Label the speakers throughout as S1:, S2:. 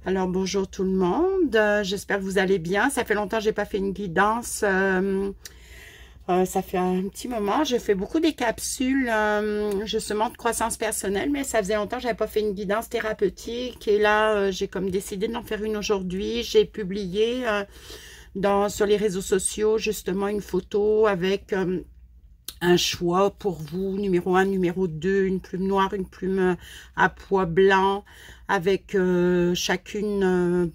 S1: Alors bonjour tout le monde, j'espère que vous allez bien. Ça fait longtemps que j'ai pas fait une guidance, ça fait un petit moment. Je fais beaucoup des capsules justement de croissance personnelle, mais ça faisait longtemps que j'avais pas fait une guidance thérapeutique. Et là, j'ai comme décidé d'en faire une aujourd'hui. J'ai publié sur les réseaux sociaux justement une photo avec un choix pour vous, numéro 1, numéro 2, une plume noire, une plume à pois blanc, avec chacune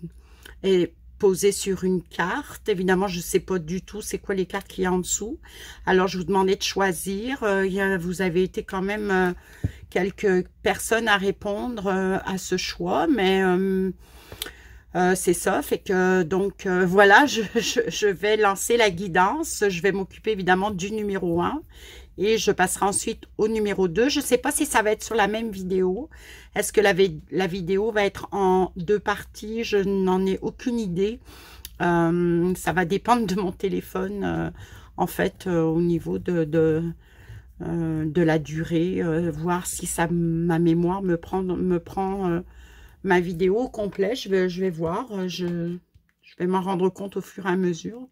S1: est posée sur une carte. Évidemment, je ne sais pas du tout c'est quoi les cartes qu'il y a en dessous. Alors, je vous demandais de choisir. Vous avez été quand même quelques personnes à répondre à ce choix, mais c'est ça, fait que donc voilà, je vais lancer la guidance. Je vais m'occuper évidemment du numéro 1 et je passerai ensuite au numéro 2. Je ne sais pas si ça va être sur la même vidéo. Est-ce que la vidéo va être en 2 parties? Je n'en ai aucune idée. Ça va dépendre de mon téléphone, en fait, au niveau de la durée, voir si ma mémoire me prend ma vidéo au complet. Je vais voir, je vais m'en rendre compte au fur et à mesure.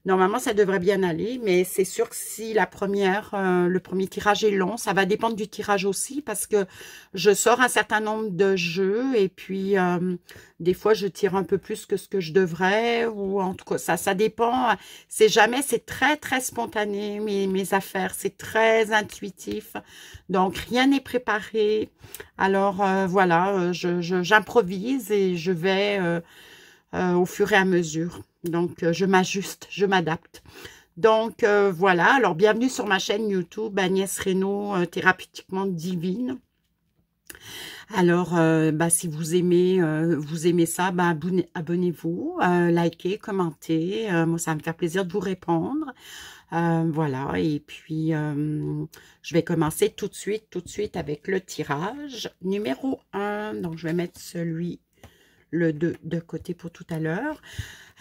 S1: Normalement, ça devrait bien aller, mais c'est sûr que si le premier tirage est long, ça va dépendre du tirage aussi, parce que je sors un certain nombre de jeux, et puis des fois, je tire un peu plus que ce que je devrais, ou en tout cas, ça dépend. C'est très, très spontané, mes affaires, c'est très intuitif, donc rien n'est préparé. Alors, voilà, j'improvise et je vais au fur et à mesure. Donc, je m'ajuste, je m'adapte. Donc, voilà. Alors, bienvenue sur ma chaîne YouTube, Agnès Reynaud, Thérapeutiquement Divine. Alors, si vous aimez ça, abonnez-vous, likez, commentez. Moi, ça va me faire plaisir de vous répondre. Voilà. Et puis, je vais commencer tout de suite avec le tirage numéro 1. Donc, je vais mettre le 2 de côté pour tout à l'heure.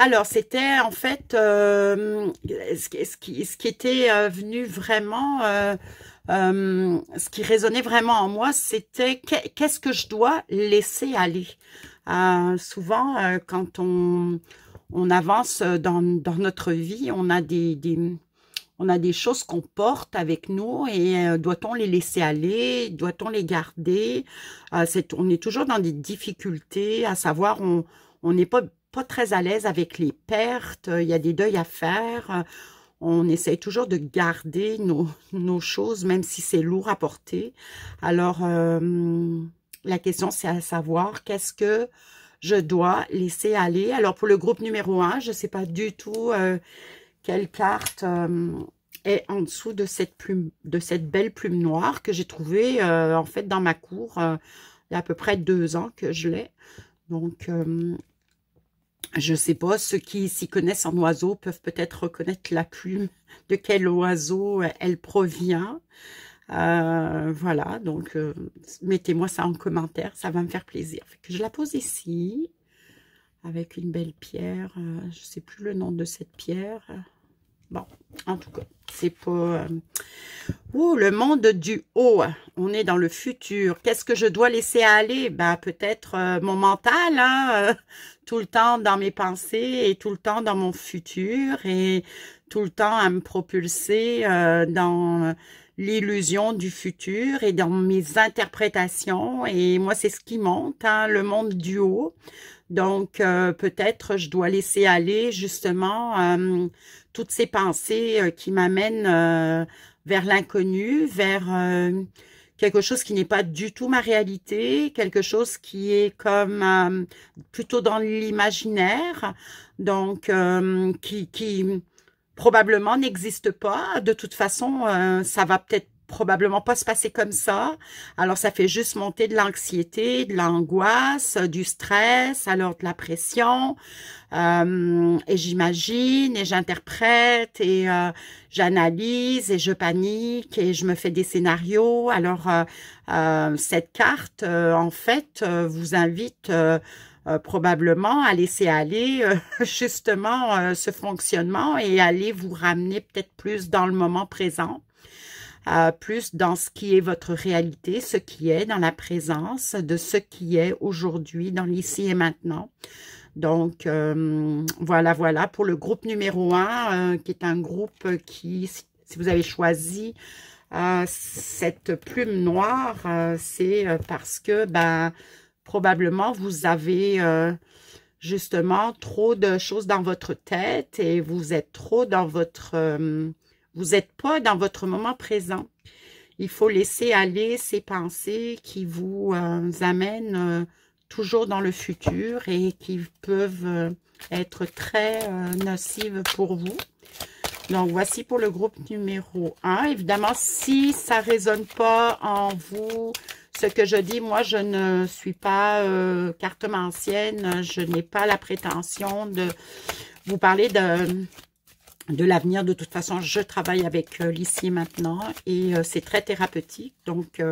S1: Alors, c'était en fait ce qui était venu vraiment, ce qui résonnait vraiment en moi, c'était qu'est-ce que je dois laisser aller. Souvent, quand on avance dans notre vie, on a des choses qu'on porte avec nous et doit-on les laisser aller? Doit-on les garder? On est toujours dans des difficultés, à savoir, on n'est pas très à l'aise avec les pertes, il y a des deuils à faire, on essaye toujours de garder nos choses, même si c'est lourd à porter. Alors, la question, c'est à savoir, qu'est-ce que je dois laisser aller? Alors, pour le groupe numéro 1, je ne sais pas du tout quelle carte est en dessous de cette belle plume noire que j'ai trouvée en fait dans ma cour il y a à peu près 2 ans que je l'ai. Donc, je ne sais pas, ceux qui s'y connaissent en oiseaux peuvent peut-être reconnaître la plume, de quel oiseau elle provient. Voilà, donc mettez-moi ça en commentaire, ça va me faire plaisir. Fait que je la pose ici, avec une belle pierre, je ne sais plus le nom de cette pierre. Bon, en tout cas, c'est pas... Oh, le monde du haut, on est dans le futur. Qu'est-ce que je dois laisser aller? Ben, peut-être mon mental, hein, tout le temps dans mes pensées et tout le temps dans mon futur et tout le temps à me propulser dans l'illusion du futur et dans mes interprétations. Et moi, c'est ce qui monte, hein, le monde du haut. Donc, peut-être je dois laisser aller justement toutes ces pensées qui m'amènent vers l'inconnu, vers quelque chose qui n'est pas du tout ma réalité, quelque chose qui est comme plutôt dans l'imaginaire, donc qui probablement n'existe pas. De toute façon, ça va peut-être probablement pas se passer comme ça. Alors, ça fait juste monter de l'anxiété, de l'angoisse, du stress, alors de la pression. Et j'imagine, et j'interprète, et j'analyse, et je panique, et je me fais des scénarios. Alors, cette carte, en fait, vous invite probablement à laisser aller justement ce fonctionnement et aller vous ramener peut-être plus dans le moment présent. plus dans ce qui est votre réalité, ce qui est dans la présence de ce qui est aujourd'hui, dans l'ici et maintenant. Donc, voilà pour le groupe numéro 1, qui est un groupe qui, si vous avez choisi cette plume noire, c'est parce que, probablement, vous avez justement trop de choses dans votre tête et vous êtes trop dans votre... vous n'êtes pas dans votre moment présent. Il faut laisser aller ces pensées qui vous amènent toujours dans le futur et qui peuvent être très nocives pour vous. Donc, voici pour le groupe numéro 1. Évidemment, si ça ne résonne pas en vous, ce que je dis, moi, je ne suis pas cartomancienne. Je n'ai pas la prétention de vous parler de l'avenir. De toute façon, je travaille avec l'ici et maintenant et c'est très thérapeutique. Donc,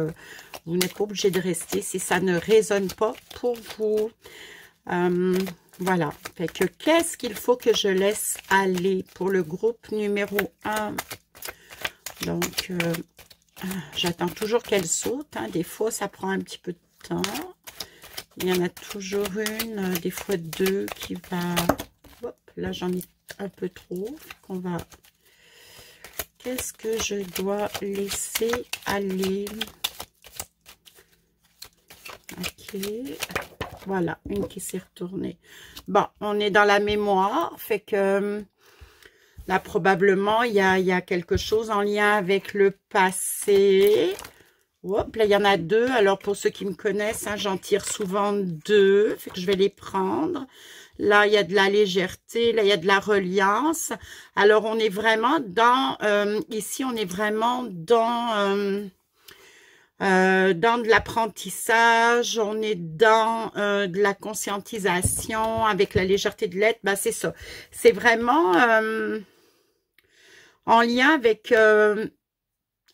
S1: vous n'êtes pas obligé de rester si ça ne résonne pas pour vous. Voilà. Fait que qu'est-ce qu'il faut que je laisse aller pour le groupe numéro 1? Donc, j'attends toujours qu'elle saute. Hein. Des fois, ça prend un petit peu de temps. Il y en a toujours une, des fois deux qui va... Hop, là, j'en ai un peu trop. Qu'on va... Qu'est-ce que je dois laisser aller? Ok. Voilà, une qui s'est retournée. Bon, on est dans la mémoire, fait que là, probablement, il y a quelque chose en lien avec le passé. Hop, là, il y en a deux. Alors, pour ceux qui me connaissent, hein, j'en tire souvent deux, fait que je vais les prendre. Là, il y a de la légèreté, là, il y a de la reliance. Alors, on est vraiment dans, ici, on est vraiment dans de l'apprentissage, on est dans de la conscientisation avec la légèreté de l'être, c'est ça. C'est vraiment en lien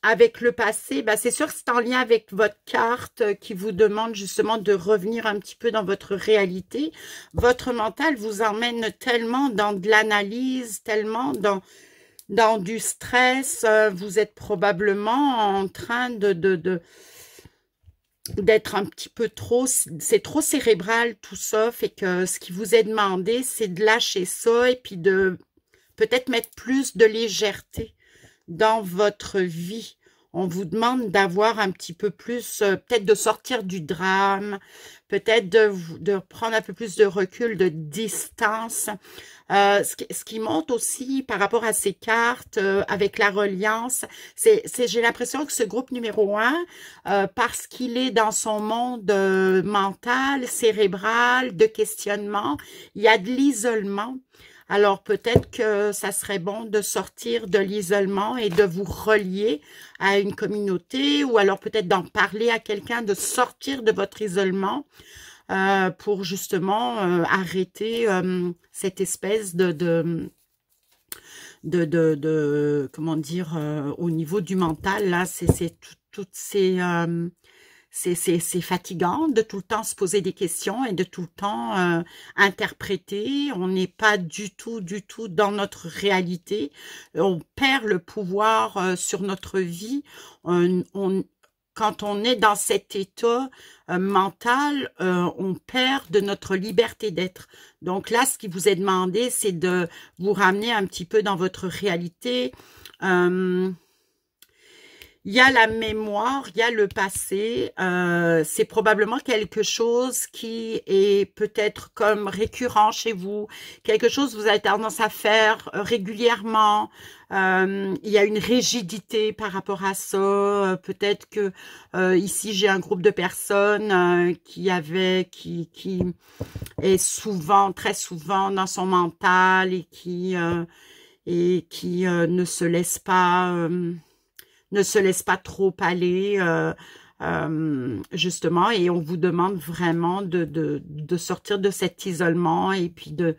S1: avec le passé. C'est sûr que c'est en lien avec votre carte qui vous demande justement de revenir un petit peu dans votre réalité. Votre mental vous emmène tellement dans de l'analyse, tellement dans du stress, vous êtes probablement en train d'être un petit peu trop, c'est trop cérébral tout ça, fait que ce qui vous est demandé, c'est de lâcher ça et puis de peut-être mettre plus de légèreté dans votre vie. On vous demande d'avoir un petit peu plus, peut-être de sortir du drame, peut-être de prendre un peu plus de recul, de distance. Ce qui monte aussi par rapport à ces cartes avec la reliance, j'ai l'impression que ce groupe numéro 1, parce qu'il est dans son monde mental, cérébral, de questionnement, il y a de l'isolement. Alors, peut-être que ça serait bon de sortir de l'isolement et de vous relier à une communauté ou alors peut-être d'en parler à quelqu'un, de sortir de votre isolement pour justement arrêter cette espèce comment dire, au niveau du mental, là, c'est toutes ces... c'est fatigant de tout le temps se poser des questions et de tout le temps interpréter. On n'est pas du tout dans notre réalité. On perd le pouvoir sur notre vie. Quand on est dans cet état mental, on perd de notre liberté d'être. Donc là, ce qui vous est demandé, c'est de vous ramener un petit peu dans votre réalité. Il y a la mémoire, il y a le passé, c'est probablement quelque chose qui est peut-être comme récurrent chez vous, quelque chose que vous avez tendance à faire régulièrement, il y a une rigidité par rapport à ça, peut-être que ici j'ai un groupe de personnes qui est souvent, très souvent dans son mental et qui ne se laisse pas... ne se laisse pas trop aller, justement, et on vous demande vraiment de sortir de cet isolement et puis de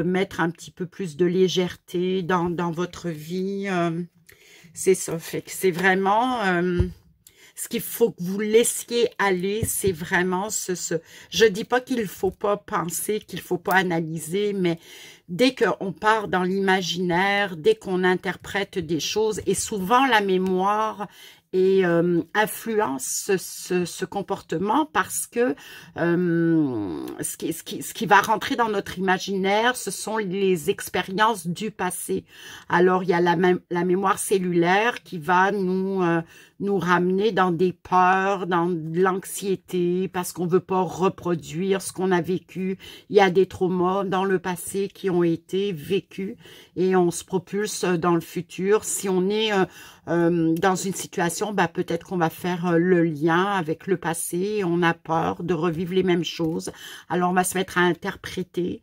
S1: mettre un petit peu plus de légèreté dans votre vie. C'est ça, fait que c'est vraiment... ce qu'il faut que vous laissiez aller, c'est vraiment je dis pas qu'il faut pas penser, qu'il faut pas analyser, mais dès qu'on part dans l'imaginaire, dès qu'on interprète des choses, et souvent la mémoire et influence ce comportement parce que ce qui va rentrer dans notre imaginaire, ce sont les expériences du passé. Alors, il y a la mémoire cellulaire qui va nous ramener dans des peurs, dans de l'anxiété, parce qu'on veut pas reproduire ce qu'on a vécu. Il y a des traumas dans le passé qui ont été vécus et on se propulse dans le futur. Si on est dans une situation, ben, peut-être qu'on va faire le lien avec le passé. On a peur de revivre les mêmes choses. Alors, on va se mettre à interpréter.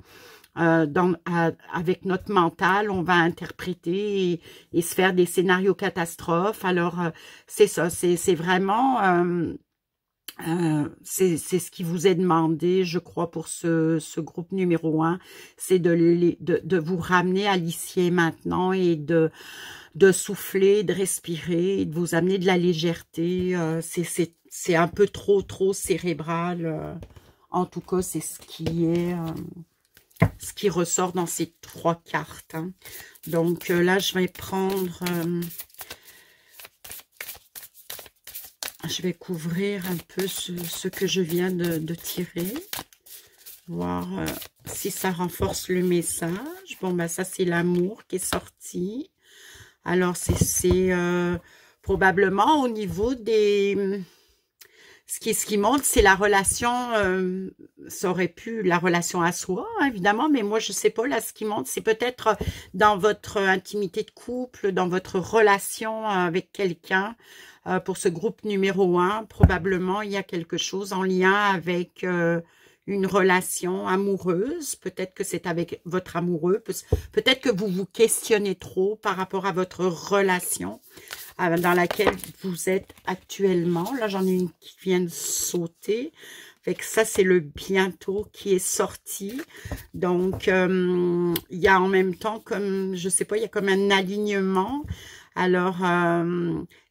S1: Avec notre mental, on va interpréter et se faire des scénarios catastrophes. Alors, c'est ça, c'est vraiment... c'est ce qui vous est demandé, je crois, pour ce groupe numéro 1, c'est de vous ramener à l'ici et maintenant et de souffler, de respirer, de vous amener de la légèreté. C'est un peu trop cérébral. En tout cas, c'est ce qui ressort dans ces 3 cartes. Hein. Donc là, je vais prendre... je vais couvrir un peu ce que je viens de tirer. Voir si ça renforce le message. Bon, ben ça, c'est l'amour qui est sorti. Alors, c'est probablement au niveau des... Ce qui montre, c'est la relation, ça aurait pu, la relation à soi, hein, évidemment, mais moi, je sais pas, là, ce qui montre, c'est peut-être dans votre intimité de couple, dans votre relation avec quelqu'un, pour ce groupe numéro 1, probablement, il y a quelque chose en lien avec une relation amoureuse, peut-être que c'est avec votre amoureux, peut-être que vous vous questionnez trop par rapport à votre relation, dans laquelle vous êtes actuellement. Là, j'en ai une qui vient de sauter. Fait que ça, c'est le bientôt qui est sorti. Donc, il y a en même temps comme, je sais pas, il y a comme un alignement. Alors,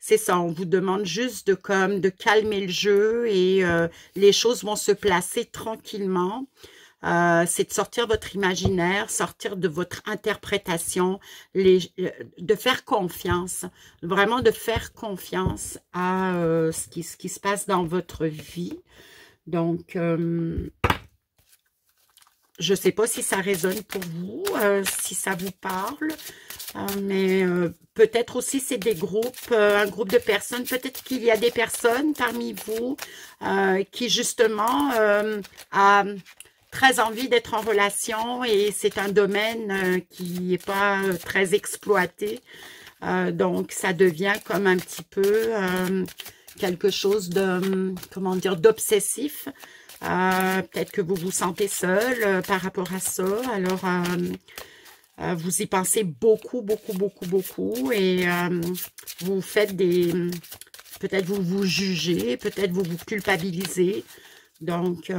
S1: c'est ça, on vous demande juste de calmer le jeu et les choses vont se placer tranquillement. C'est de sortir votre imaginaire, sortir de votre interprétation, de faire confiance, vraiment de faire confiance à ce qui se passe dans votre vie. Donc, je ne sais pas si ça résonne pour vous, si ça vous parle, mais peut-être aussi c'est des groupes, un groupe de personnes, peut-être qu'il y a des personnes parmi vous qui justement a très envie d'être en relation et c'est un domaine qui n'est pas très exploité. Donc, ça devient comme un petit peu quelque chose de, comment dire, d'obsessif. Peut-être que vous vous sentez seul par rapport à ça. Alors, vous y pensez beaucoup et vous faites des... Peut-être vous vous jugez, peut-être vous vous culpabilisez. Donc,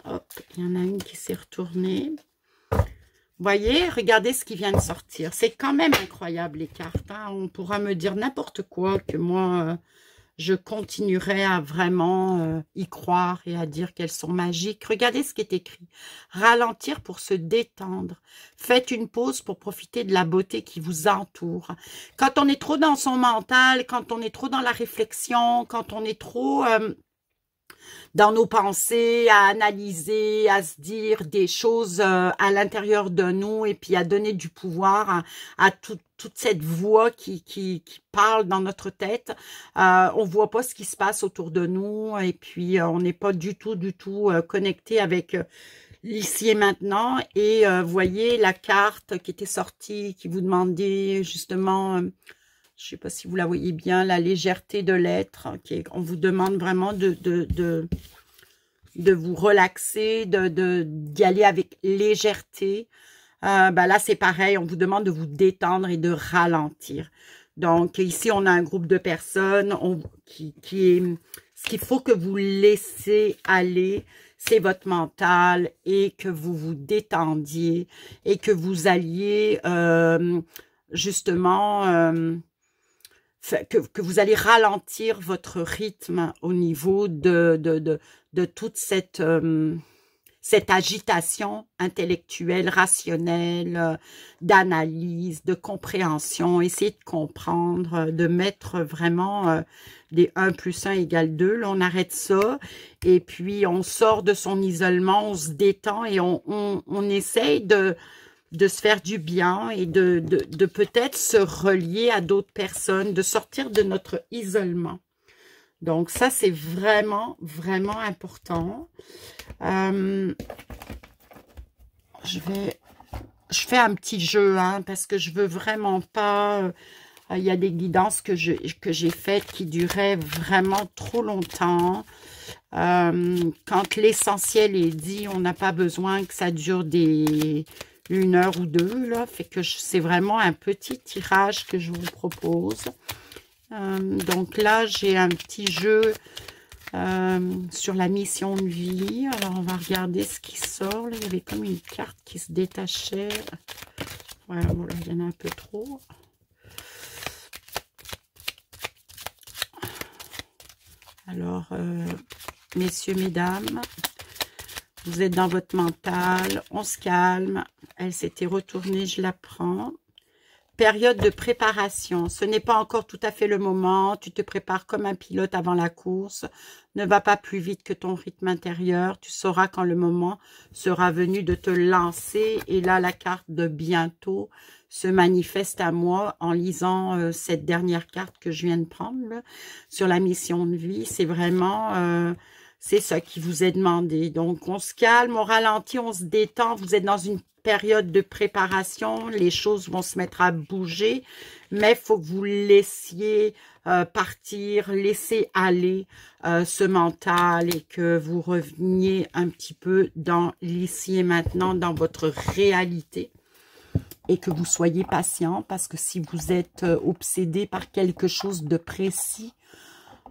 S1: hop, il y en a une qui s'est retournée. Vous voyez, regardez ce qui vient de sortir. C'est quand même incroyable, les cartes. Hein. On pourra me dire n'importe quoi que moi, je continuerai à vraiment y croire et à dire qu'elles sont magiques. Regardez ce qui est écrit. Ralentir pour se détendre. Faites une pause pour profiter de la beauté qui vous entoure. Quand on est trop dans son mental, quand on est trop dans la réflexion, quand on est trop... dans nos pensées, à analyser, à se dire des choses à l'intérieur de nous et puis à donner du pouvoir à toute cette voix qui parle dans notre tête. On voit pas ce qui se passe autour de nous et puis on n'est pas du tout connecté avec l'ici et maintenant. Et voyez la carte qui était sortie, qui vous demandait justement... je ne sais pas si vous la voyez bien, la légèreté de l'être. On vous demande vraiment de vous relaxer, d'y aller avec légèreté. Ben là, c'est pareil, on vous demande de vous détendre et de ralentir. Donc, ici, on a un groupe de personnes ce qu'il faut que vous laissez aller, c'est votre mental et que vous vous détendiez et que vous alliez justement... que vous allez ralentir votre rythme au niveau de toute cette agitation intellectuelle, rationnelle, d'analyse, de compréhension, essayer de comprendre, de mettre vraiment des 1 plus 1 égale 2. Là, on arrête ça et puis on sort de son isolement, on se détend et on essaye de se faire du bien et de peut-être se relier à d'autres personnes, de sortir de notre isolement. Donc ça, c'est vraiment, vraiment important. Je fais un petit jeu, hein, parce que je veux vraiment pas... il y a des guidances que j'ai faites qui duraient vraiment trop longtemps. Quand l'essentiel est dit, on n'a pas besoin que ça dure 1 heure ou 2, là. Fait que c'est vraiment un petit tirage que je vous propose. Donc là, j'ai un petit jeu sur la mission de vie. Alors, on va regarder ce qui sort. Là, il y avait comme une carte qui se détachait. Ouais, voilà, il y en a un peu trop. Alors, messieurs, mesdames, vous êtes dans votre mental. On se calme. Elle s'était retournée, je la prends. Période de préparation. Ce n'est pas encore tout à fait le moment. Tu te prépares comme un pilote avant la course. Ne va pas plus vite que ton rythme intérieur. Tu sauras quand le moment sera venu de te lancer. Et là, la carte de bientôt se manifeste à moi en lisant cette dernière carte que je viens de prendre là, sur la mission de vie. C'est vraiment... c'est ça qui vous est demandé. Donc, on se calme, on ralentit, on se détend. Vous êtes dans une période de préparation. Les choses vont se mettre à bouger. Mais il faut que vous laissiez partir, laisser aller ce mental et que vous reveniez un petit peu dans l'ici et maintenant, dans votre réalité. Et que vous soyez patient parce que si vous êtes obsédé par quelque chose de précis,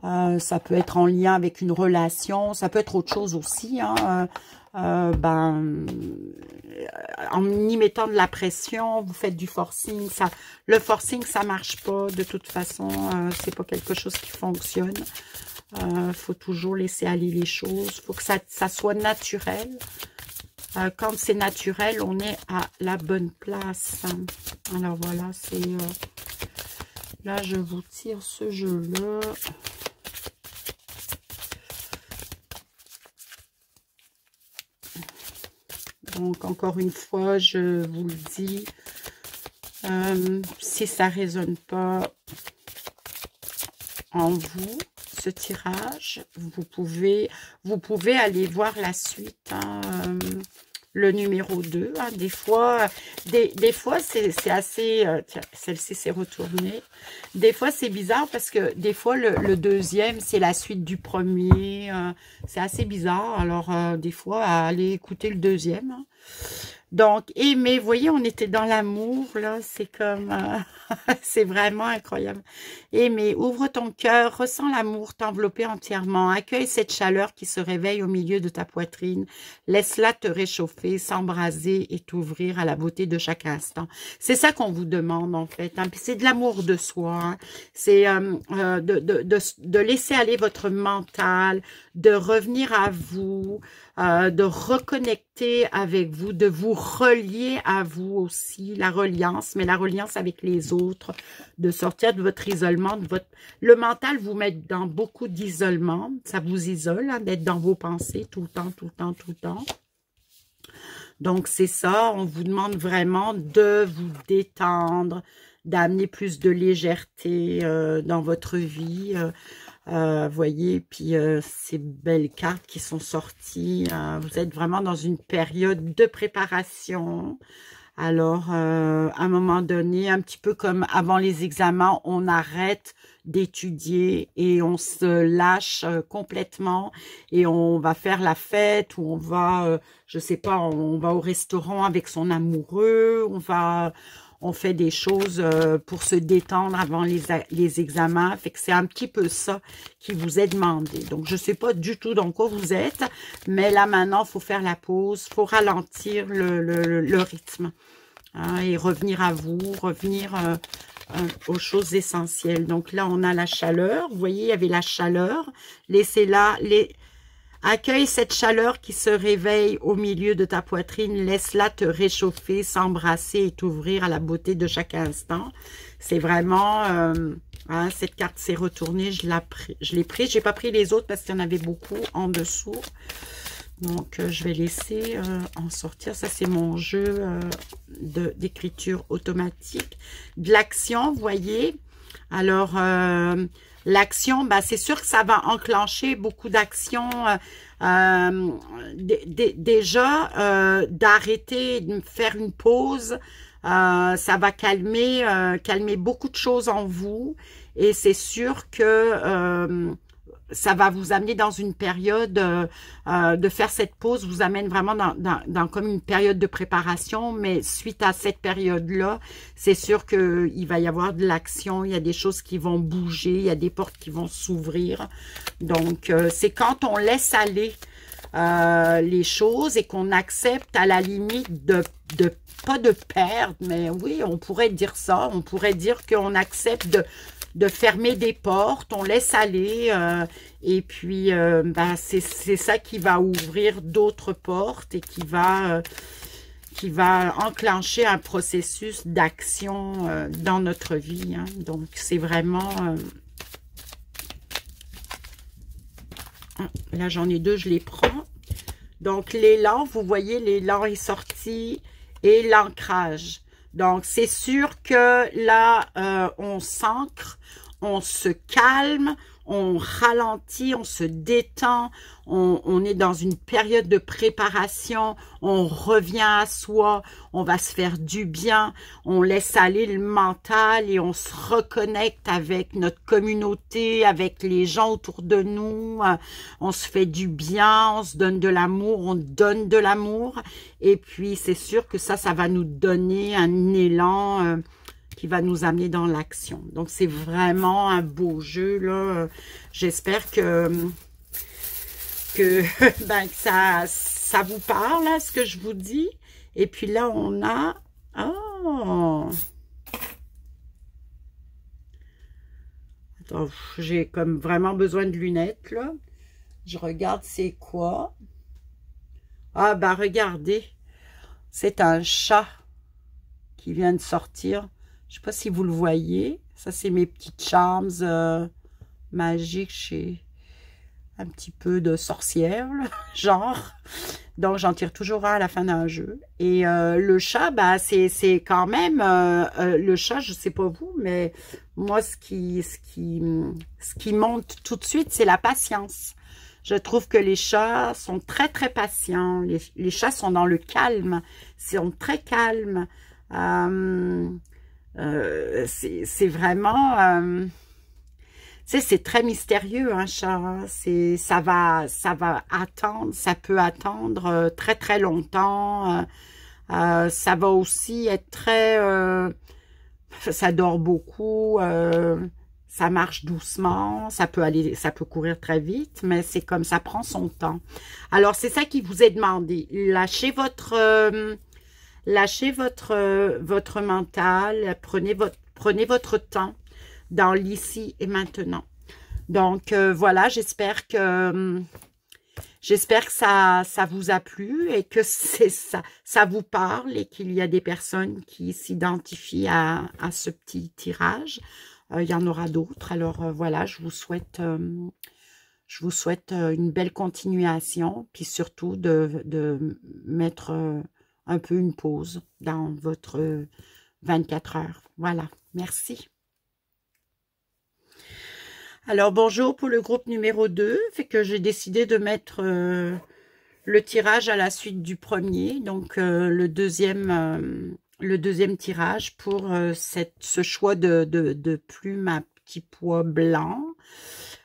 S1: ça peut être en lien avec une relation, ça peut être autre chose aussi, hein, en y mettant de la pression, vous faites du forcing, le forcing ça marche pas, de toute façon, c'est pas quelque chose qui fonctionne, faut toujours laisser aller les choses, faut que ça soit naturel. Quand c'est naturel, on est à la bonne place. Alors voilà, c'est... là, je vous tire ce jeu-là. Donc, encore une fois, je vous le dis, si ça ne résonne pas en vous, ce tirage, vous pouvez aller voir la suite, hein, le numéro 2. Hein, des fois c'est assez... tiens, celle-ci s'est retournée. Des fois, c'est bizarre parce que des fois, le deuxième, c'est la suite du premier. C'est assez bizarre. Alors, des fois, allez écouter le deuxième. Hein. Donc, mais vous voyez, on était dans l'amour, là, c'est comme, c'est vraiment incroyable. Mais ouvre ton cœur, ressens l'amour t'envelopper entièrement, accueille cette chaleur qui se réveille au milieu de ta poitrine, laisse-la te réchauffer, s'embraser et t'ouvrir à la beauté de chaque instant. C'est ça qu'on vous demande, en fait, hein. C'est de l'amour de soi, hein. C'est de laisser aller votre mental, de revenir à vous, de reconnecter avec vous, de vous relier à vous aussi, la reliance, mais la reliance avec les autres, de sortir de votre isolement, le mental vous met dans beaucoup d'isolement, ça vous isole, hein, d'être dans vos pensées tout le temps, tout le temps, tout le temps. Donc c'est ça, on vous demande vraiment de vous détendre, d'amener plus de légèreté dans votre vie, voyez, puis ces belles cartes qui sont sorties, vous êtes vraiment dans une période de préparation. Alors, à un moment donné, un petit peu comme avant les examens, on arrête d'étudier et on se lâche complètement et on va faire la fête ou on va, je sais pas, on va au restaurant avec son amoureux, on fait des choses pour se détendre avant les examens. Fait que c'est un petit peu ça qui vous est demandé. Donc, je ne sais pas du tout dans quoi vous êtes, mais là, maintenant, il faut faire la pause, il faut ralentir le rythme. Hein, et revenir à vous, revenir aux choses essentielles. Donc là, on a la chaleur. Vous voyez, il y avait la chaleur. Laissez-la, accueille cette chaleur qui se réveille au milieu de ta poitrine. Laisse-la te réchauffer, s'embrasser et t'ouvrir à la beauté de chaque instant. C'est vraiment... hein, cette carte s'est retournée. Je l'ai prise. Je n'ai pas pris les autres parce qu'il y en avait beaucoup en dessous. Donc, je vais laisser en sortir. Ça, c'est mon jeu d'écriture automatique. De l'action, vous voyez. Alors, l'action, ben, c'est sûr que ça va enclencher beaucoup d'actions. Déjà, d'arrêter, de faire une pause, ça va calmer beaucoup de choses en vous. Et c'est sûr que... ça va vous amener dans une période de faire cette pause, vous amène vraiment dans comme une période de préparation, mais suite à cette période-là, c'est sûr qu'il va y avoir de l'action, il y a des choses qui vont bouger, il y a des portes qui vont s'ouvrir. Donc, c'est quand on laisse aller les choses et qu'on accepte à la limite pas de perdre, mais oui, on pourrait dire ça, on pourrait dire qu'on accepte de fermer des portes, on laisse aller, et puis ben, c'est ça qui va ouvrir d'autres portes et qui va enclencher un processus d'action dans notre vie. Hein. Donc, c'est vraiment... là, j'en ai deux, je les prends. Donc, l'élan, vous voyez, l'élan est sorti et l'ancrage. Donc, c'est sûr que là, on s'ancre, on se calme, on ralentit, on se détend, on est dans une période de préparation, on revient à soi, on va se faire du bien, on laisse aller le mental et on se reconnecte avec notre communauté, avec les gens autour de nous, on se fait du bien, on se donne de l'amour, on donne de l'amour, et puis c'est sûr que ça va nous donner un élan qui va nous amener dans l'action. Donc, c'est vraiment un beau jeu, là. J'espère que ben, que ça vous parle, hein, ce que je vous dis. Et puis là, on a... Oh! Attends, j'ai comme vraiment besoin de lunettes, là. Je regarde c'est quoi. Ah, ben, regardez. C'est un chat qui vient de sortir. Je ne sais pas si vous le voyez. Ça, c'est mes petites charms magiques chez un petit peu de sorcière, là, genre. Donc, j'en tire toujours un à la fin d'un jeu. Et le chat, bah, c'est quand même... le chat, je ne sais pas vous, mais moi, ce qui monte tout de suite, c'est la patience. Je trouve que les chats sont très, très patients. Les chats sont dans le calme. Ils sont très calmes. C'est vraiment... tu sais, c'est très mystérieux, un chat. Hein. Ça va attendre, ça peut attendre très, très longtemps. Ça va aussi être très... ça dort beaucoup, ça marche doucement, ça peut courir très vite, mais c'est comme ça prend son temps. Alors, c'est ça qui vous est demandé. Lâchez votre mental, prenez votre temps dans l'ici et maintenant. Donc, voilà, j'espère que ça vous a plu et que ça vous parle et qu'il y a des personnes qui s'identifient à ce petit tirage. Il y en aura d'autres. Alors, voilà, je vous souhaite une belle continuation, puis surtout de mettre un peu une pause dans votre 24 heures. Voilà, merci. Alors, bonjour pour le groupe numéro 2. Fait que j'ai décidé de mettre le tirage à la suite du premier. Donc, le deuxième tirage pour ce choix de plumes à petits pois blancs.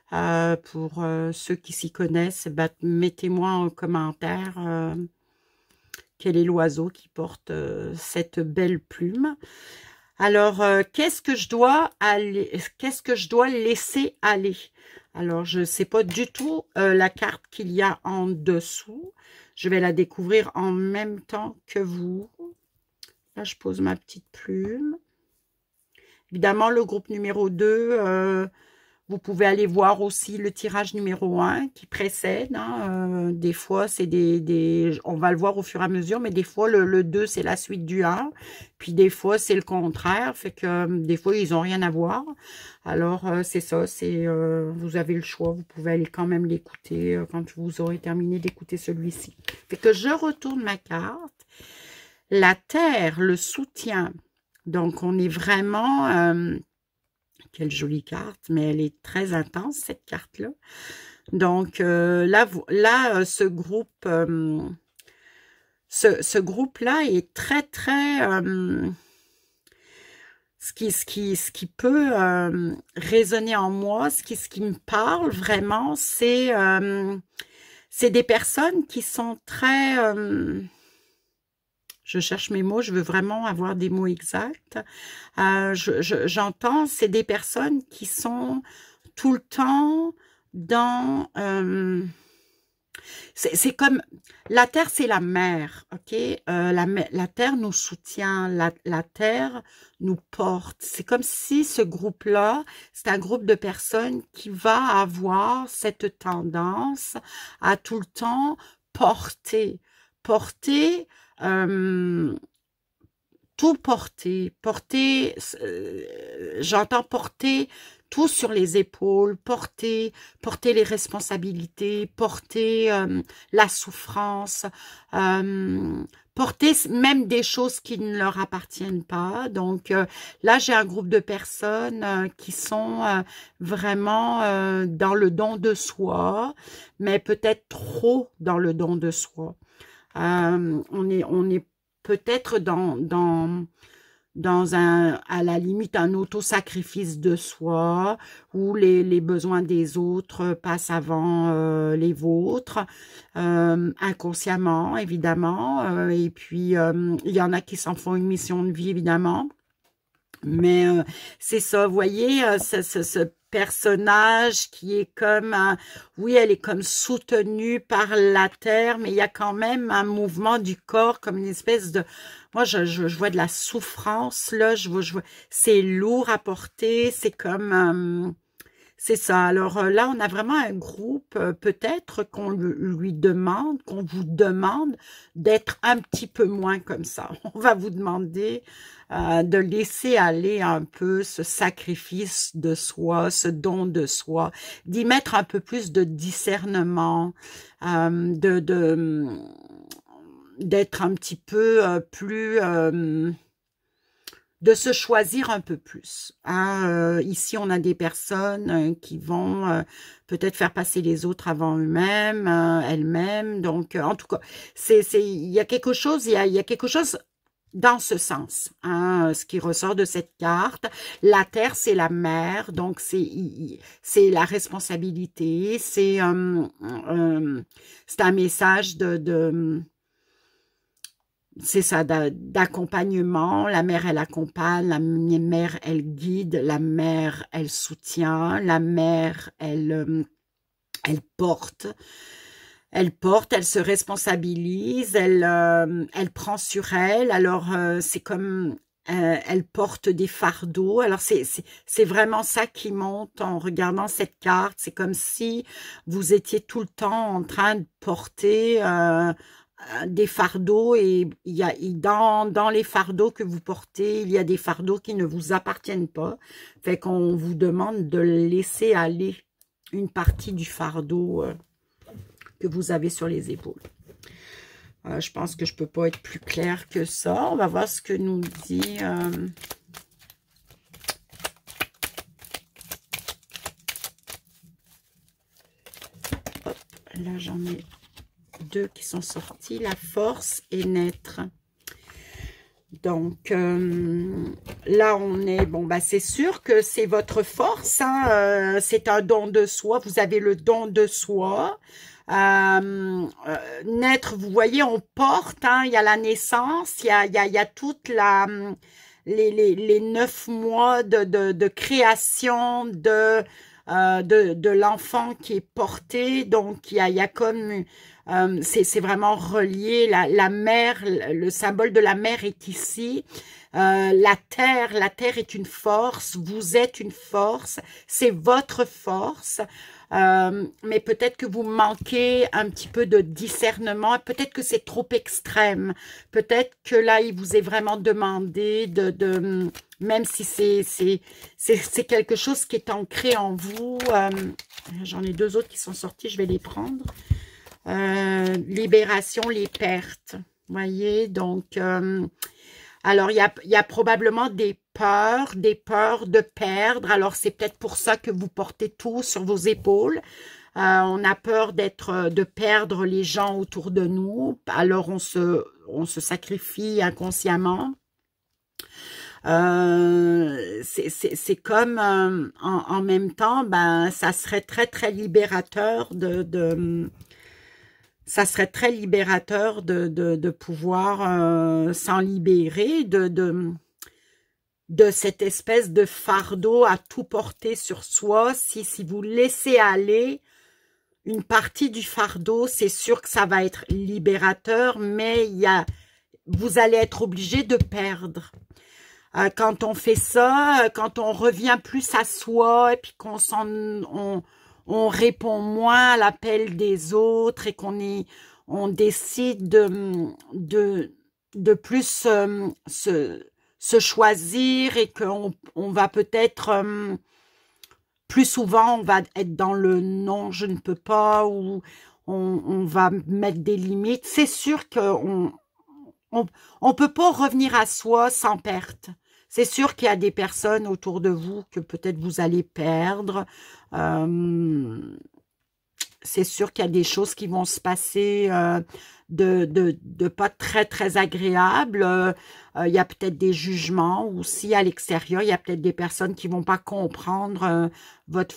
S1: Pour ceux qui s'y connaissent, bah, mettez-moi en commentaire quel est l'oiseau qui porte cette belle plume. Alors, qu'est-ce que je dois laisser aller? Alors, je ne sais pas du tout la carte qu'il y a en dessous. Je vais la découvrir en même temps que vous. Là, je pose ma petite plume. Évidemment, le groupe numéro 2, vous pouvez aller voir aussi le tirage numéro 1 qui précède. Hein. Des fois, c'est on va le voir au fur et à mesure, mais des fois, le 2, c'est la suite du 1. Puis des fois, c'est le contraire. Fait que des fois, ils n'ont rien à voir. Alors, c'est ça. Vous avez le choix. Vous pouvez aller quand même l'écouter quand vous aurez terminé d'écouter celui-ci. Fait que je retourne ma carte. La terre, le soutien. Donc, on est vraiment... quelle jolie carte, mais elle est très intense, cette carte-là. Donc, là, ce groupe-là est très, très... ce qui peut résonner en moi, ce qui me parle vraiment, c'est des personnes qui sont très... je cherche mes mots, je veux vraiment avoir des mots exacts. J'entends, c'est des personnes qui sont tout le temps dans... c'est comme... La terre, c'est la mer, ok? La terre nous soutient, la terre nous porte. C'est comme si ce groupe-là, c'est un groupe de personnes qui va avoir cette tendance à tout le temps porter. Tout porter, j'entends porter tout sur les épaules, porter les responsabilités, porter la souffrance, porter même des choses qui ne leur appartiennent pas. Donc là, j'ai un groupe de personnes qui sont vraiment dans le don de soi, mais peut-être trop dans le don de soi. On est peut-être dans à la limite, un auto-sacrifice de soi, où les besoins des autres passent avant les vôtres, inconsciemment, évidemment. Et puis, il y en a qui s'en font une mission de vie, évidemment. Mais c'est ça, vous voyez, ce personnage qui est comme, oui, elle est comme soutenue par la terre, mais il y a quand même un mouvement du corps, comme une espèce de... Moi, je vois de la souffrance, là, je vois c'est lourd à porter, c'est comme... c'est ça. Alors là, on a vraiment un groupe, peut-être qu'on lui demande, qu'on vous demande d'être un petit peu moins comme ça. On va vous demander de laisser aller un peu ce sacrifice de soi, ce don de soi, d'y mettre un peu plus de discernement, d'être un petit peu plus... de se choisir un peu plus. Hein. Ici, on a des personnes qui vont peut-être faire passer les autres avant eux-mêmes, elles-mêmes. Donc, en tout cas, il y a quelque chose, il y a quelque chose dans ce sens. Hein, ce qui ressort de cette carte. La terre, c'est la mer, donc c'est la responsabilité. C'est un message c'est ça, d'accompagnement. La mère, elle accompagne, la mère, elle guide, la mère, elle soutient, la mère, elle porte. Elle porte, elle se responsabilise, elle prend sur elle. Alors, c'est comme... elle porte des fardeaux. Alors, c'est vraiment ça qui monte en regardant cette carte. C'est comme si vous étiez tout le temps en train de porter... des fardeaux, et il y a dans les fardeaux que vous portez, il y a des fardeaux qui ne vous appartiennent pas. Fait qu'on vous demande de laisser aller une partie du fardeau que vous avez sur les épaules. Je pense que je peux pas être plus claire que ça. On va voir ce que nous dit... Hop, là, j'en ai... deux qui sont sortis, la force et naître. Donc, là, on est... Bon, bah, c'est sûr que c'est votre force. Hein, c'est un don de soi. Vous avez le don de soi. Naître, vous voyez, on porte. Hein, il y a la naissance. Il y a toute la... les 9 mois de création, de... de l'enfant qui est porté. Donc, il y a comme... c'est vraiment relié. La mer, le symbole de la mer est ici. La terre est une force. Vous êtes une force. C'est votre force. Mais peut-être que vous manquez un petit peu de discernement, peut-être que c'est trop extrême, peut-être que là, il vous est vraiment demandé même si c'est quelque chose qui est ancré en vous, j'en ai deux autres qui sont sortis, je vais les prendre, libération, les pertes, voyez, donc... alors, il y a probablement des peurs de perdre. Alors, c'est peut-être pour ça que vous portez tout sur vos épaules. On a peur de perdre les gens autour de nous. Alors, on se sacrifie inconsciemment. C'est comme, en même temps, ben, ça serait très, très libérateur ça serait très libérateur de pouvoir s'en libérer, de cette espèce de fardeau à tout porter sur soi. Si vous laissez aller une partie du fardeau, c'est sûr que ça va être libérateur, mais vous allez être obligé de perdre. Quand on fait ça, quand on revient plus à soi et puis on répond moins à l'appel des autres et on décide de plus se choisir et qu'on va peut-être plus souvent on va être dans le non, je ne peux pas, ou on va mettre des limites. C'est sûr qu'on on peut pas revenir à soi sans perte. C'est sûr qu'il y a des personnes autour de vous que peut-être vous allez perdre. C'est sûr qu'il y a des choses qui vont se passer de pas très, très agréables. Il y a peut-être des jugements aussi à l'extérieur. Il y a peut-être des personnes qui vont pas comprendre votre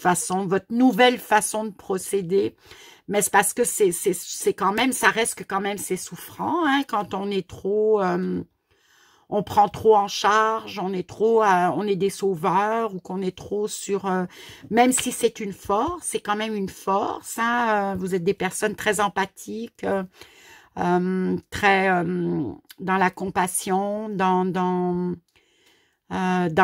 S1: nouvelle façon de procéder. Mais c'est parce que c'est quand même, ça reste que quand même c'est souffrant, hein, quand on est trop... on prend trop en charge, on est des sauveurs ou qu'on est trop sur... même si c'est une force, c'est quand même une force. Hein, vous êtes des personnes très empathiques, très dans la compassion, dans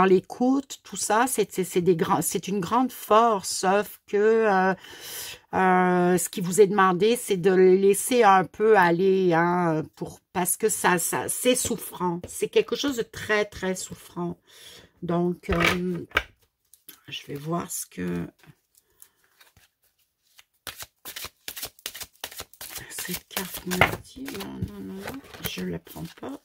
S1: l'écoute, tout ça. C'est une grande force, sauf que ce qui vous est demandé, c'est de le laisser un peu aller, hein, parce que ça c'est souffrant. C'est quelque chose de très, très souffrant. Donc, je vais voir ce que cette carte me dit. Non, je ne la prends pas.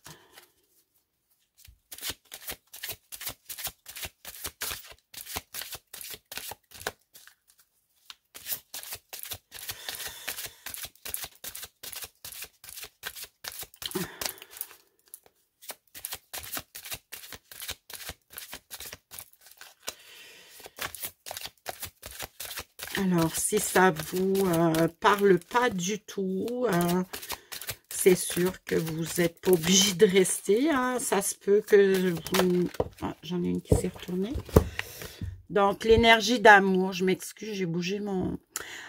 S1: Alors, si ça vous parle pas du tout, c'est sûr que vous n'êtes pas obligé de rester. Hein. Ça se peut que vous... Ah, j'en ai une qui s'est retournée. Donc, l'énergie d'amour. Je m'excuse, j'ai bougé mon...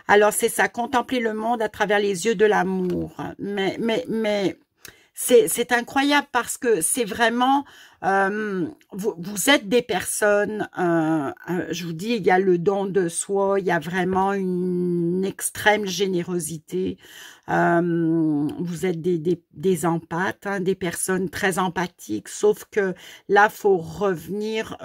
S1: Alors, c'est ça, contempler le monde à travers les yeux de l'amour. Mais c'est incroyable parce que c'est vraiment... vous êtes des personnes, je vous dis, il y a le don de soi, il y a vraiment une extrême générosité. Vous êtes des empathes, hein, des personnes très empathiques, sauf que là, faut revenir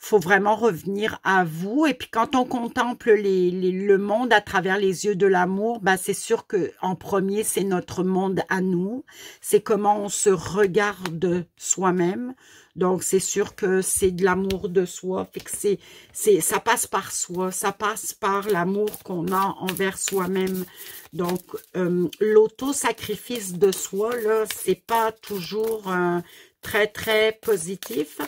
S1: faut vraiment revenir à vous. Et puis quand on contemple le monde à travers les yeux de l'amour, ben c'est sûr que en premier, c'est notre monde à nous. C'est comment on se regarde soi-même. Donc c'est sûr que c'est de l'amour de soi. Fait que ça passe par soi, ça passe par l'amour qu'on a envers soi-même. Donc l'auto-sacrifice de soi, là, c'est pas toujours très très positif.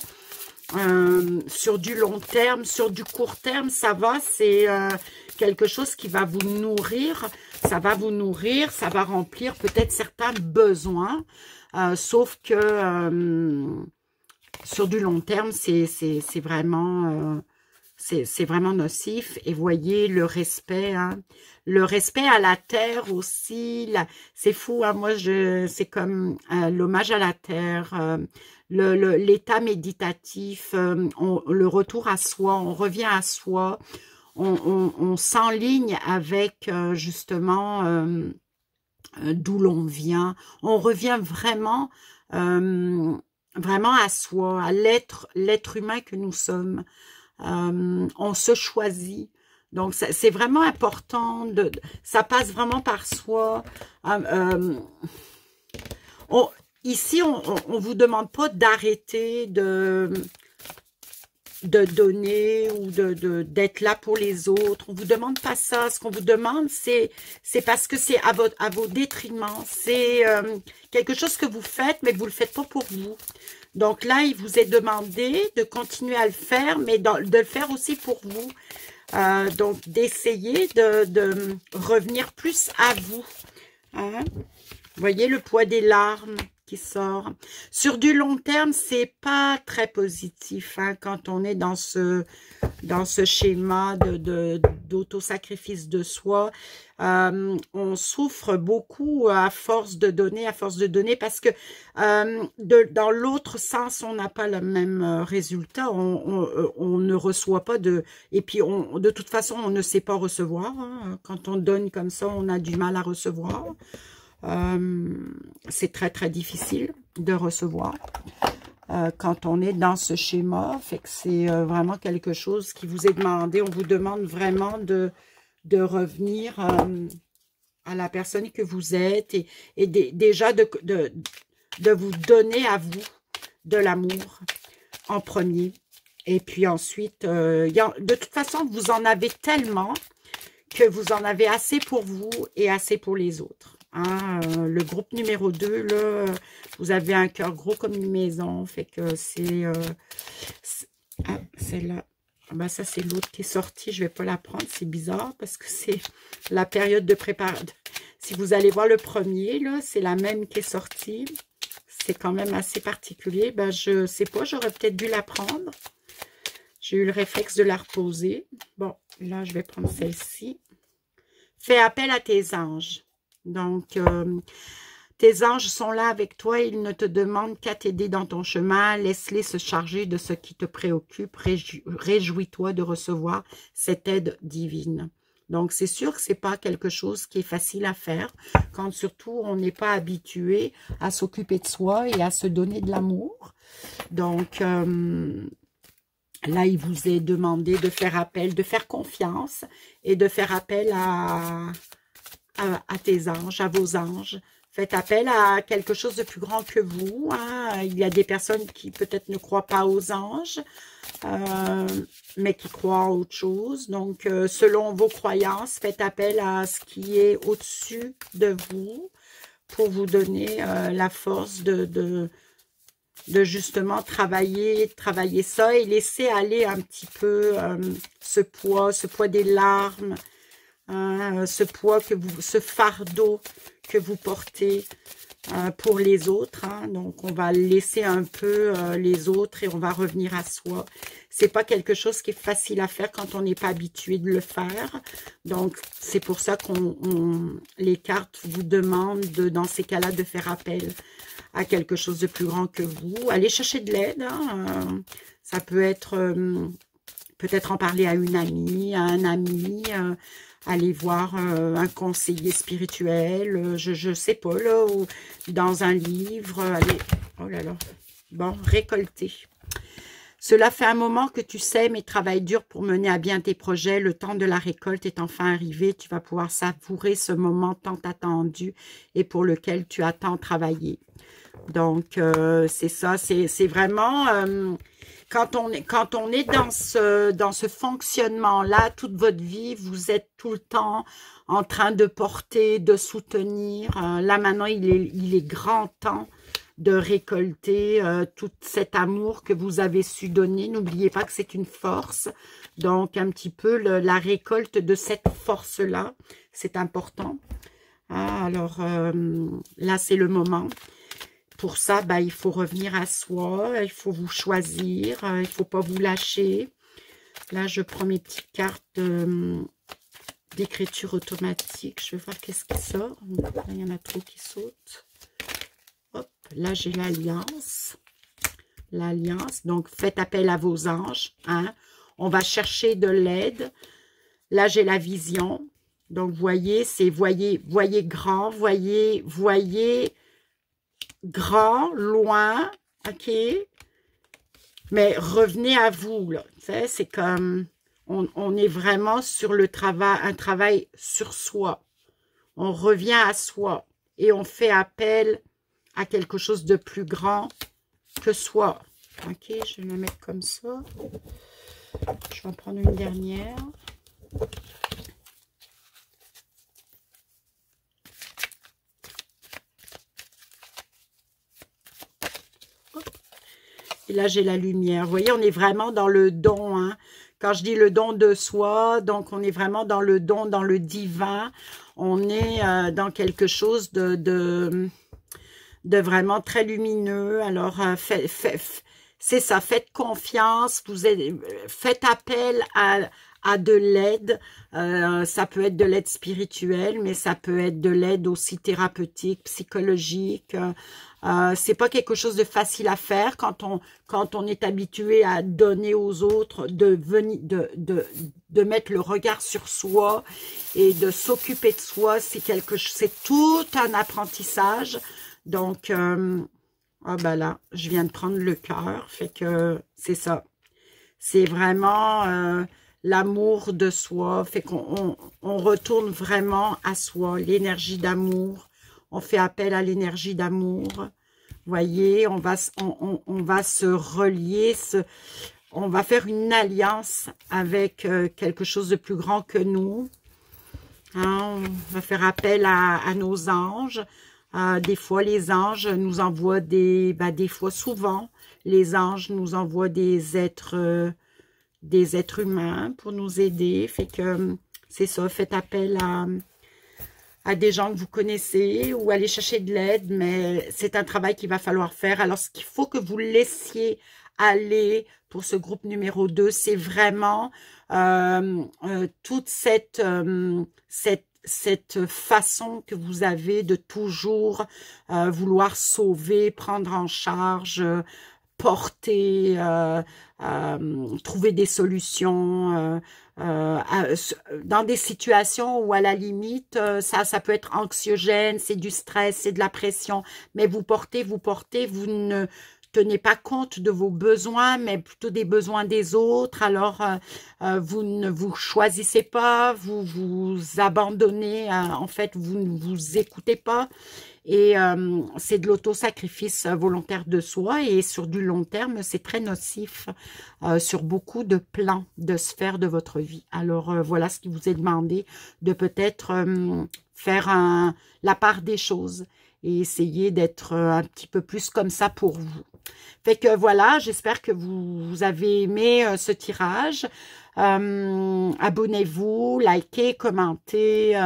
S1: Sur du long terme, sur du court terme, ça va, c'est quelque chose qui va vous nourrir, ça va remplir peut-être certains besoins, sauf que sur du long terme, c'est vraiment c'est vraiment nocif. Et voyez le respect, hein, le respect à la terre aussi. C'est fou, hein, moi, c'est comme l'hommage à la terre, l'état méditatif, le retour à soi, on revient à soi, on s'enligne avec justement d'où l'on vient. On revient vraiment, vraiment à soi, à l'être humain que nous sommes. On se choisit. Donc, c'est vraiment important. Ça passe vraiment par soi. Ici, on vous demande pas d'arrêter de donner ou d'être là pour les autres. On vous demande pas ça. Ce qu'on vous demande, c'est parce que c'est à vos détriments. C'est quelque chose que vous faites, mais vous le faites pas pour vous. Donc là, il vous est demandé de continuer à le faire, mais de le faire aussi pour vous. Donc, d'essayer de revenir plus à vous. Hein? Vous voyez le poids des larmes qui sort. Sur du long terme, c'est pas très positif hein, quand on est dans ce schéma d'autosacrifice de soi. On souffre beaucoup à force de donner, parce que dans l'autre sens, on n'a pas le même résultat. On ne reçoit pas de... Et puis, de toute façon, on ne sait pas recevoir. Hein. Quand on donne comme ça, on a du mal à recevoir. C'est très, très difficile de recevoir quand on est dans ce schéma. Fait que c'est vraiment quelque chose qui vous est demandé. On vous demande vraiment de revenir à la personne que vous êtes et déjà de vous donner à vous de l'amour en premier. Et puis ensuite, de toute façon, vous en avez tellement que vous en avez assez pour vous et assez pour les autres. Hein, le groupe numéro 2, là, vous avez un cœur gros comme une maison. Fait que c'est... ah, celle-là. Ben, ça, c'est l'autre qui est sortie. Je ne vais pas la prendre. C'est bizarre parce que c'est la période de préparation. Si vous allez voir le premier, là, c'est la même qui est sortie. C'est quand même assez particulier. Ben, je ne sais pas. J'aurais peut-être dû la prendre. J'ai eu le réflexe de la reposer. Bon, là, je vais prendre celle-ci. Fais appel à tes anges. Donc, tes anges sont là avec toi. Ils ne te demandent qu'à t'aider dans ton chemin. Laisse-les se charger de ce qui te préoccupe. Réjouis-toi de recevoir cette aide divine. Donc, c'est sûr que ce n'est pas quelque chose qui est facile à faire quand surtout on n'est pas habitué à s'occuper de soi et à se donner de l'amour. Donc, là, il vous est demandé de faire appel, de faire confiance et de faire appel à tes anges, à vos anges. Faites appel à quelque chose de plus grand que vous. Hein. Il y a des personnes qui peut-être ne croient pas aux anges, mais qui croient à autre chose. Donc, selon vos croyances, faites appel à ce qui est au-dessus de vous pour vous donner la force de justement travailler ça et laisser aller un petit peu ce poids des larmes, ce poids ce fardeau que vous portez pour les autres. Hein. Donc, on va laisser un peu les autres et on va revenir à soi. C'est pas quelque chose qui est facile à faire quand on n'est pas habitué de le faire. Donc, c'est pour ça les cartes vous demandent, dans ces cas-là, de faire appel à quelque chose de plus grand que vous. Allez chercher de l'aide. Hein. Ça peut être peut-être en parler à une amie, à un ami, aller voir un conseiller spirituel, je ne sais pas, là, ou dans un livre, aller, oh là là, bon, récolter. Cela fait un moment que tu sèmes et travailles dur pour mener à bien tes projets. Le temps de la récolte est enfin arrivé. Tu vas pouvoir savourer ce moment tant attendu et pour lequel tu as tant travaillé. Donc, c'est ça, c'est vraiment... Quand on est dans ce fonctionnement-là, toute votre vie, vous êtes tout le temps en train de porter, de soutenir. Là, maintenant, il est grand temps de récolter tout cet amour que vous avez su donner. N'oubliez pas que c'est une force. Donc, un petit peu la récolte de cette force-là, c'est important. Ah, alors, là, c'est le moment. Pour ça, il faut revenir à soi, il faut vous choisir, il ne faut pas vous lâcher. Là, je prends mes petites cartes d'écriture automatique. Je vais voir qu'est-ce qui sort. Là, il y en a trop qui sautent. Hop, là, j'ai l'Alliance. L'Alliance. Donc, faites appel à vos anges. Hein? On va chercher de l'aide. Là, j'ai la vision. Donc, voyez, c'est voyez grand, voyez grand, loin, ok? Mais revenez à vous, là. C'est comme, on est vraiment sur le travail, un travail sur soi. On revient à soi et on fait appel à quelque chose de plus grand que soi. Ok, je vais me mettre comme ça. Je vais en prendre une dernière. Et là, j'ai la lumière. Vous voyez, on est vraiment dans le don. Hein. Quand je dis le don de soi, donc on est vraiment dans le don, dans le divin. On est dans quelque chose de vraiment très lumineux. Alors, c'est ça, faites confiance. Faites appel à de l'aide. Ça peut être de l'aide spirituelle, mais ça peut être de l'aide aussi thérapeutique, psychologique. C'est pas quelque chose de facile à faire quand on est habitué à donner aux autres, de mettre le regard sur soi et de s'occuper de soi. C'est tout un apprentissage. Donc, ah ben là, je viens de prendre le cœur, fait que c'est ça. C'est vraiment l'amour de soi, fait qu'on retourne vraiment à soi, l'énergie d'amour. On fait appel à l'énergie d'amour. Voyez, on va se relier, on va faire une alliance avec quelque chose de plus grand que nous. Hein, on va faire appel à nos anges. Des fois, les anges nous envoient des fois, souvent, les anges nous envoient des êtres humains pour nous aider. Fait que c'est ça, faites appel à des gens que vous connaissez ou aller chercher de l'aide, mais c'est un travail qu'il va falloir faire. Alors, ce qu'il faut que vous laissiez aller pour ce groupe numéro 2, c'est vraiment toute cette façon que vous avez de toujours vouloir sauver, prendre en charge, porter, trouver des solutions dans des situations où à la limite, ça peut être anxiogène, c'est du stress, c'est de la pression, mais vous portez, vous ne tenez pas compte de vos besoins, mais plutôt des besoins des autres. Alors, vous ne vous choisissez pas, vous vous abandonnez, en fait, vous ne vous écoutez pas. Et c'est de l'autosacrifice volontaire de soi. Et sur du long terme, c'est très nocif sur beaucoup de plans, de sphères de votre vie. Alors, voilà ce qui vous est demandé, de peut-être faire la part des choses et essayer d'être un petit peu plus comme ça pour vous. Fait que voilà, j'espère que vous avez aimé ce tirage. Abonnez-vous, likez, commentez.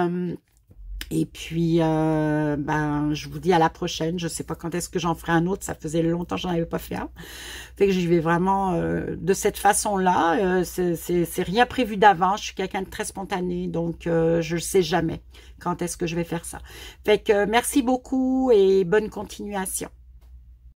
S1: Et puis, je vous dis à la prochaine. Je ne sais pas quand est-ce que j'en ferai un autre. Ça faisait longtemps que j'en avais pas fait un. Fait que j'y vais vraiment de cette façon-là. C'est rien prévu d'avance. Je suis quelqu'un de très spontané. Donc, je ne sais jamais quand est-ce que je vais faire ça. Fait que merci beaucoup et bonne continuation.